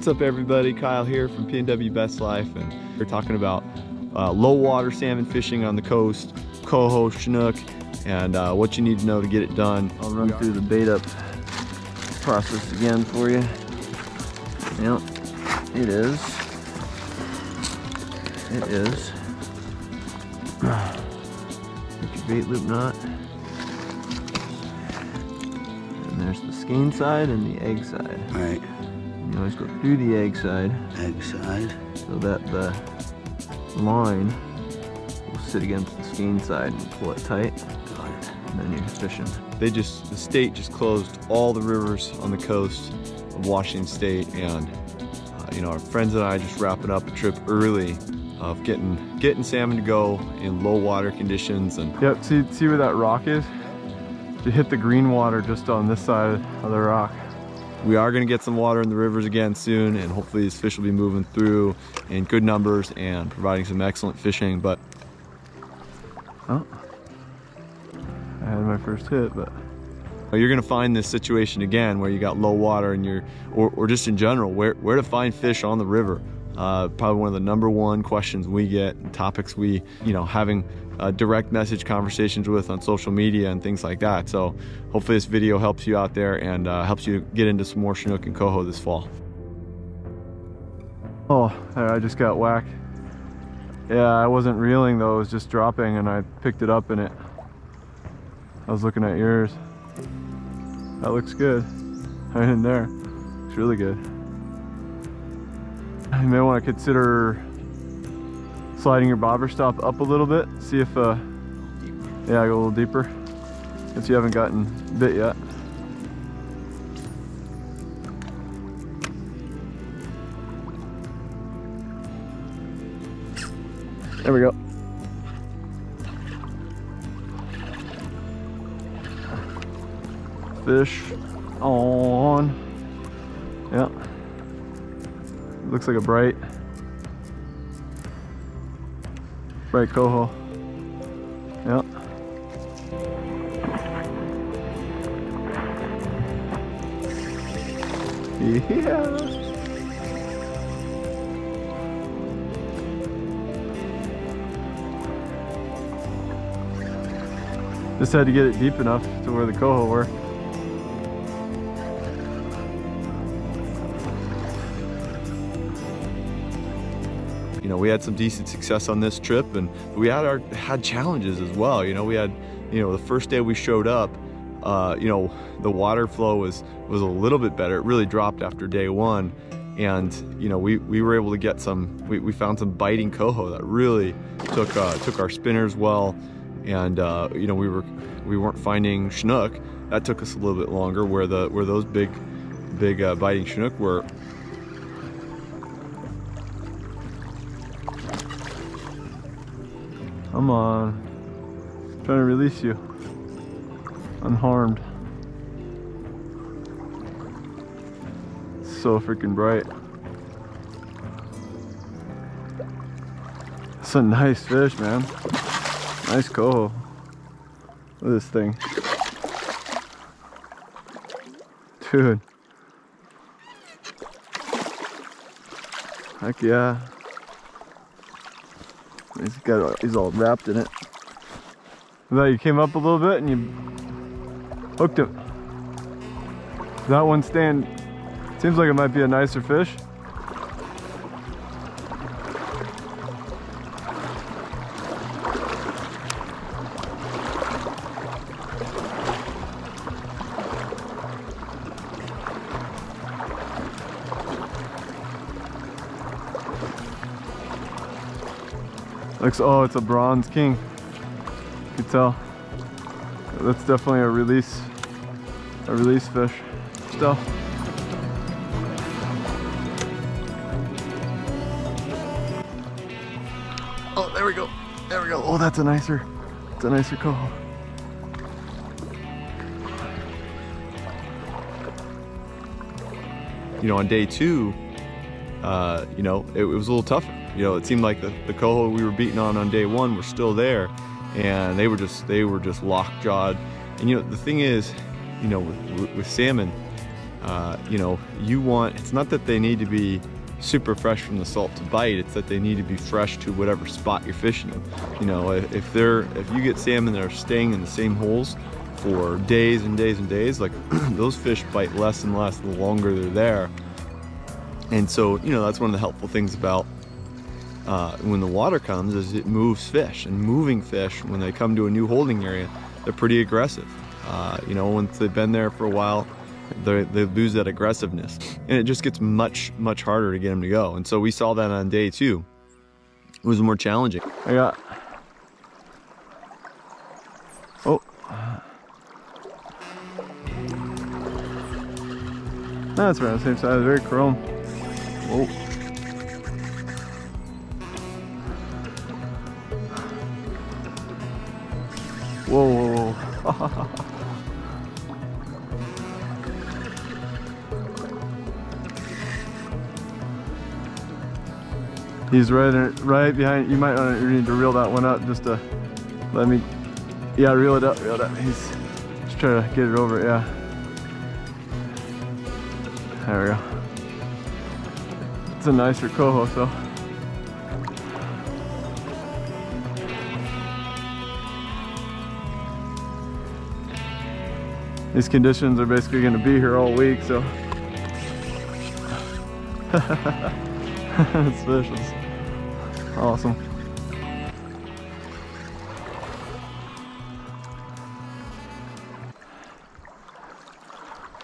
What's up everybody, Kyle here from PNW Best Life, and we're talking about low water salmon fishing on the coast, coho, chinook, and what you need to know to get it done. I'll run through the bait up process again for you. Yep, it is. Get your bait loop knot. And there's the skein side and the egg side. All right. You always go through the egg side. Egg side. So that the line will sit against the skein side and pull it tight. And then you're fishing. The state just closed all the rivers on the coast of Washington State, and you know, our friends and I just wrapping up a trip early of getting salmon to go in low water conditions. And yep, see where that rock is? You hit the green water just on this side of the rock. We are going to get some water in the rivers again soon, and hopefully these fish will be moving through in good numbers and providing some excellent fishing. But oh, I had my first hit, but you're going to find this situation again where you got low water and or just in general, where to find fish on the river. Probably one of the #1 questions we get, and topics we, having direct message conversations with on social media and things like that. So hopefully this video helps you out there and helps you get into some more chinook and coho this fall. Oh, I just got whacked. Yeah, I wasn't reeling though, it was just dropping, and I picked it up in it. I was looking at yours. That looks good. Right in there. It's really good. You may want to consider sliding your bobber stop up a little bit. See if, yeah, go a little deeper. Since you haven't gotten bit yet. There we go. Fish on. Yeah. Looks like a bright coho. Yep. Yeah. Just had to get it deep enough to where the coho were. We had some decent success on this trip, and we had challenges as well. We had, the first day we showed up, the water flow was a little bit better. It really dropped after day 1, and we were able to get we found some biting coho that really took our spinners well, and we weren't finding chinook. That took us a little bit longer, where those big biting chinook were. Come on. I'm trying to release you. Unharmed. It's so freaking bright. It's a nice fish, man. Nice coho. Look at this thing. Dude. Heck yeah. He's all wrapped in it. That you came up a little bit and you hooked it. That one seems like it might be a nicer fish. Oh, it's a bronze king. You can tell. That's definitely a release fish. Stuff. Oh, there we go. There we go. Oh, that's a nicer coho. On day 2, it was a little tougher. It seemed like the coho we were beating on day 1 were still there, and they were just lockjawed. And the thing is, with salmon, you know, it's not that they need to be super fresh from the salt to bite, it's that they need to be fresh to whatever spot you're fishing them. You know, if you get salmon that are staying in the same holes for days and days and days, like those fish bite less and less the longer they're there. And so, you know, that's one of the helpful things about when the water comes, is it moves fish. And moving fish, when they come to a new holding area, they're pretty aggressive. You know, once they've been there for a while, they lose that aggressiveness, and it just gets much harder to get them to go. And so we saw that on day 2. It was more challenging. I got, oh, that's right on the same side, very chrome. Whoa. Whoa, whoa, whoa. He's right behind. You might need to reel that one up just to let me. Yeah, reel it up, reel it up. He's just trying to get it over. Yeah. There we go. It's a nicer coho, so. These conditions are basically going to be here all week, so. This fish is awesome.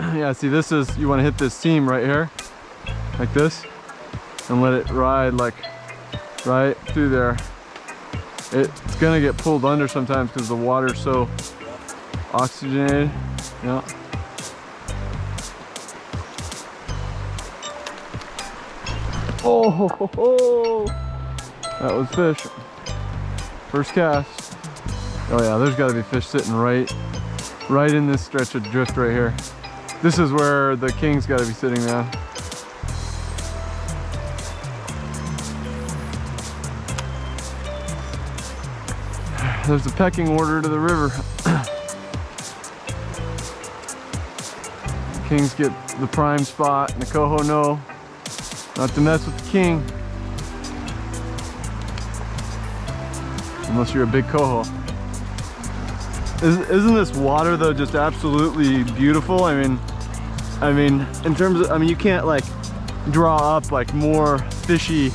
Yeah, see, this is, you want to hit this seam right here, like this, and let it ride like right through there. It's gonna get pulled under sometimes because the water's so oxygenated. Yeah. Oh, ho, ho. That was fish. First cast. Oh yeah, there's got to be fish sitting right in this stretch of drift right here. This is where the king's got to be sitting now. There's a pecking order to the river. Kings get the prime spot, and the coho no. Not to mess with the king. Unless you're a big coho. Isn't this water though just absolutely beautiful? I mean, in terms of, you can't like draw up like more fishy,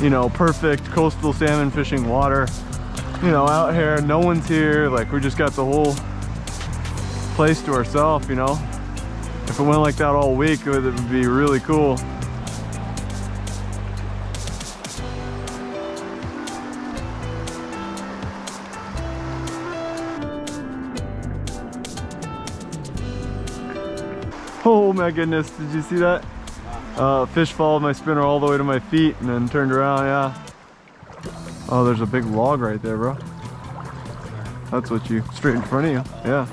you know, perfect coastal salmon fishing water. You know, out here, no one's here. Like, we just got the whole place to ourselves, you know. If it went like that all week, it would be really cool. Oh my goodness, did you see that? Fish followed my spinner all the way to my feet and then turned around, yeah. Oh, there's a big log right there, bro. That's what you, straight in front of you, yeah.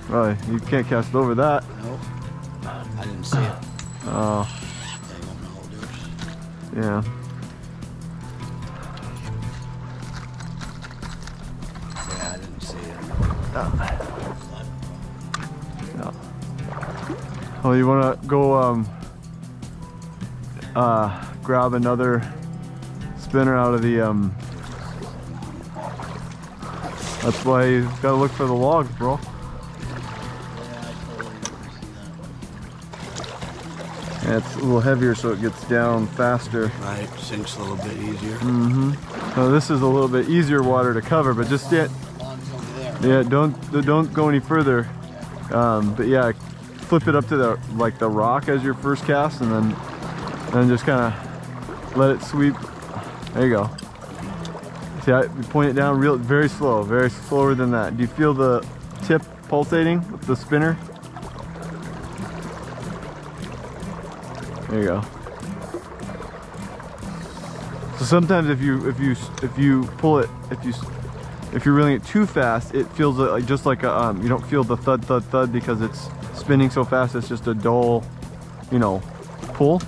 Right, you can't cast over that. Nope, I didn't see it. Oh. Yeah. Yeah, I didn't see it. Yeah. Oh, you want to go grab another spinner out of the that's why you gotta look for the logs, bro. Yeah, it's a little heavier so it gets down faster. Right, sinks a little bit easier. Mm-hmm. So this is a little bit easier water to cover, but just yet, yeah, don't go any further. But yeah, flip it up to the rock as your first cast, and then just kind of let it sweep. There you go. See, you point it down real, very slow, very slower than that. Do you feel the tip pulsating with the spinner? There you go. So sometimes if you pull it, if you're reeling it too fast, it feels like just like a you don't feel the thud thud thud because it's spinning so fast. It's just a dull, you know, pull.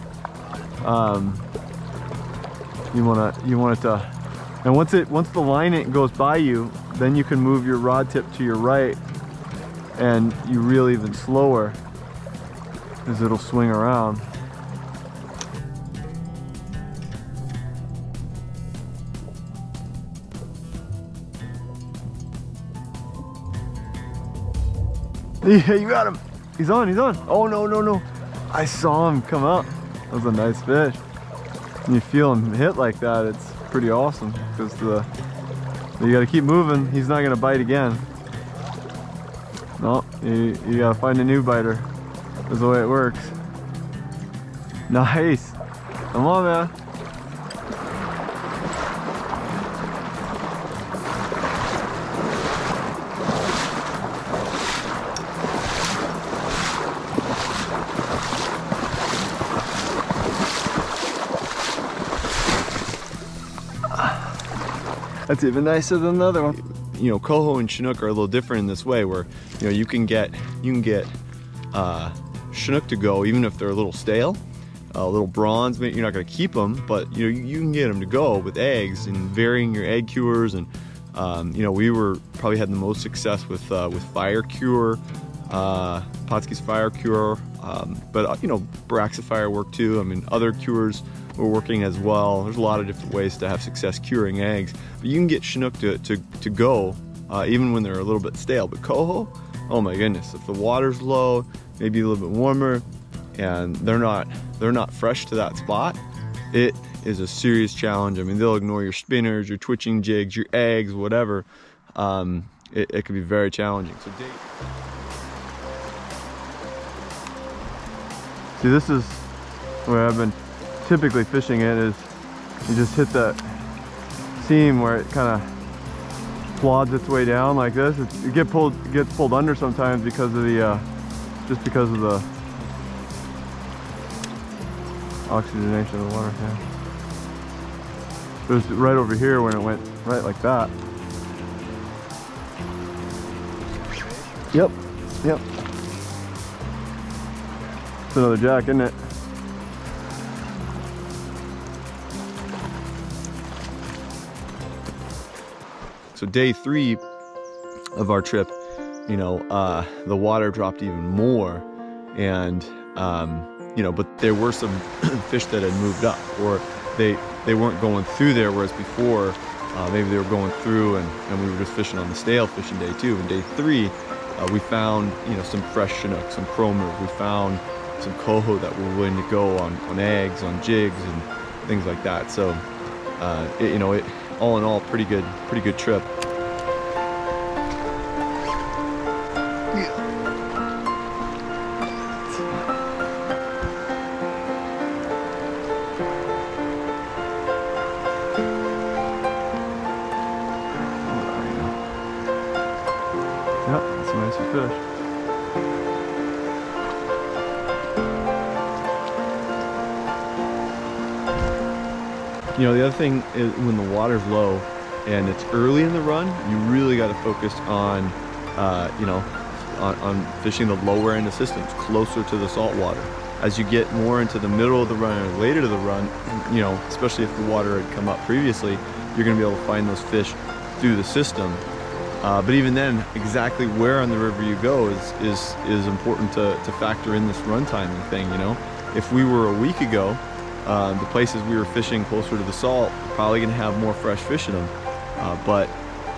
You want it to, and once the line goes by you, then you can move your rod tip to your right, and you reel even slower. is it'll swing around. Yeah, you got him. He's on, he's on. Oh, no, no, no. I saw him come up. That was a nice fish. When you feel him hit like that, it's pretty awesome because you got to keep moving. He's not going to bite again. No, you got to find a new biter. That's the way it works. Nice. Come on, man. That's even nicer than the other one. You know, coho and chinook are a little different in this way, where you know you can get chinook to go even if they're a little stale, a little bronze. You're not going to keep them, but you know you can get them to go with eggs and varying your egg cures. And you know, we probably had the most success with fire cure, Pautke's fire cure, but you know, Borax-o-fire worked too. I mean, other cures were working as well. There's a lot of different ways to have success curing eggs, but you can get chinook to go even when they're a little bit stale. But coho, oh my goodness, if the water's low, maybe a little bit warmer, and they're not fresh to that spot, it is a serious challenge. I mean, they'll ignore your spinners, your twitching jigs, your eggs, whatever. It can be very challenging. So see, this is where I've been typically fishing it, is you just hit that seam where it kind of plods its way down like this. It gets pulled under sometimes because of the just because of the oxygenation of the water. Yeah. It was right over here when it went right like that. Yep, yep. It's another jack, isn't it? So day 3 of our trip, you know, the water dropped even more, and you know, but there were some fish that had moved up, or they weren't going through there, whereas before maybe they were going through, and we were just fishing on the stale fish in day 2. In day 3, we found, you know, some fresh chinook, some chromers. We found some coho that were willing to go on eggs, on jigs, and things like that. So you know, all in all, pretty good trip. Yep, that's a nice fish. You know, the other thing is when the water's low and it's early in the run, you really got to focus on, you know, on fishing the lower end of systems, closer to the salt water. As you get more into the middle of the run or later to the run, you know, especially if the water had come up previously, you're going to be able to find those fish through the system. But even then, exactly where on the river you go is important to factor in this run timing thing. You know, if we were a week ago, the places we were fishing closer to the salt, we're probably going to have more fresh fish in them. But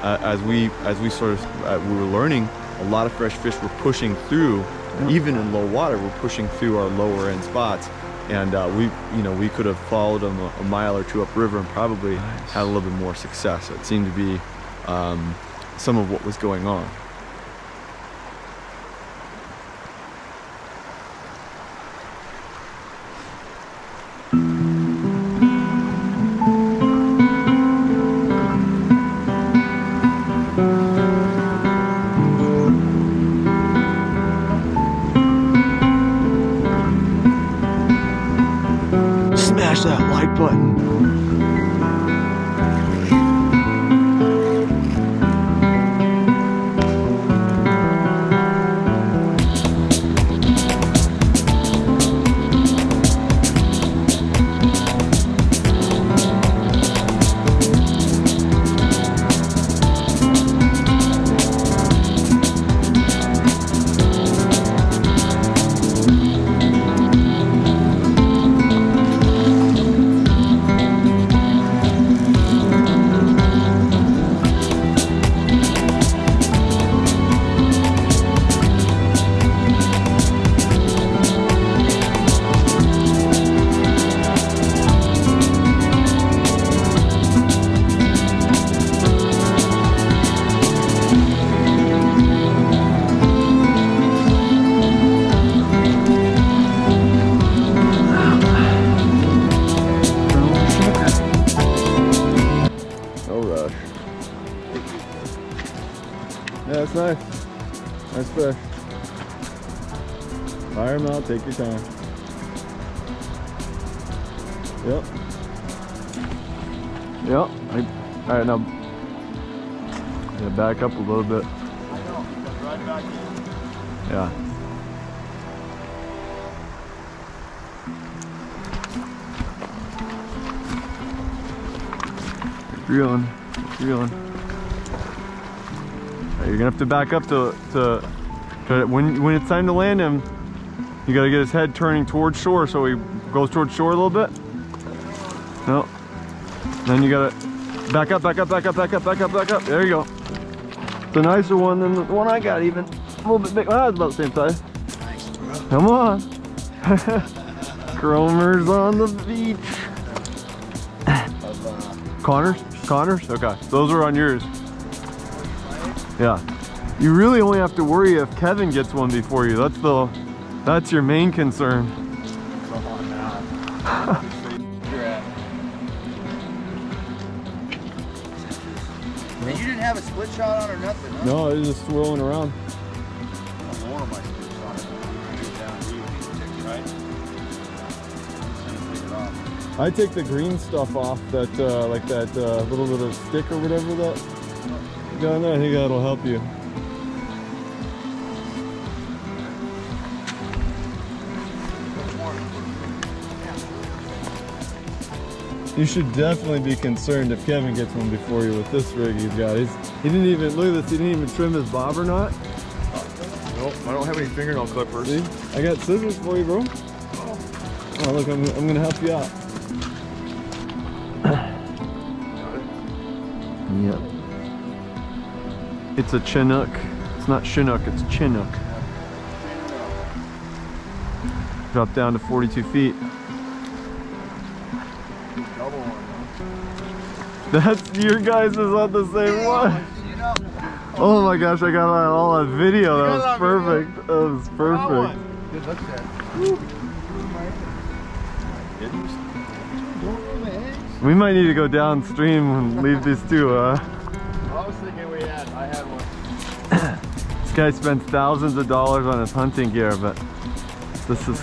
as we sort of we were learning, a lot of fresh fish were pushing through, even in low water. We're pushing through our lower end spots, and we could have followed them a mile or two upriver and probably had a little bit more success. It seemed to be some of what was going on. Smash that like button. Yeah, it's nice. Nice fish. Fire them out, take your time. Yep. Yep. Alright, now back up a little bit. I know, right back in. Yeah. Reeling. Reeling. You're gonna have to back up to when it's time to land him. You gotta get his head turning towards shore so he goes towards shore a little bit. No. Then you gotta back up, back up, back up, back up, back up, back up. There you go. It's a nicer one than the one I got, even a little bit big. Well, it's about the same size. Nice, bro. Come on. Chromers on the beach. Connors? Connors? Okay. Those are on yours. Yeah. You really only have to worry if Kevin gets one before you. That's your main concern. Come on now. You're at. And you didn't have a split shot on or nothing, huh? No, it's just swirling around. One of my split shots. Get down to you, right? I'm just gonna take it off. I take the green stuff off, that like that little bit of stick or whatever that you got in there. I think that'll help you. You should definitely be concerned if Kevin gets one before you with this rig he's got. He didn't even, look at this, he didn't even trim his bobber knot. Nope, I don't have any fingernail clippers. See? I got scissors for you, bro. Oh, look, I'm gonna help you out. Yep. It's a chinook. It's not chinook, it's chinook. Drop down to 42 feet. That's your guys' is on the same one. Oh my gosh, I got all on video. That was perfect. That was perfect. Good look there. We might need to go downstream and leave these two. I was thinking I had one. This guy spends thousands of dollars on his hunting gear, but this is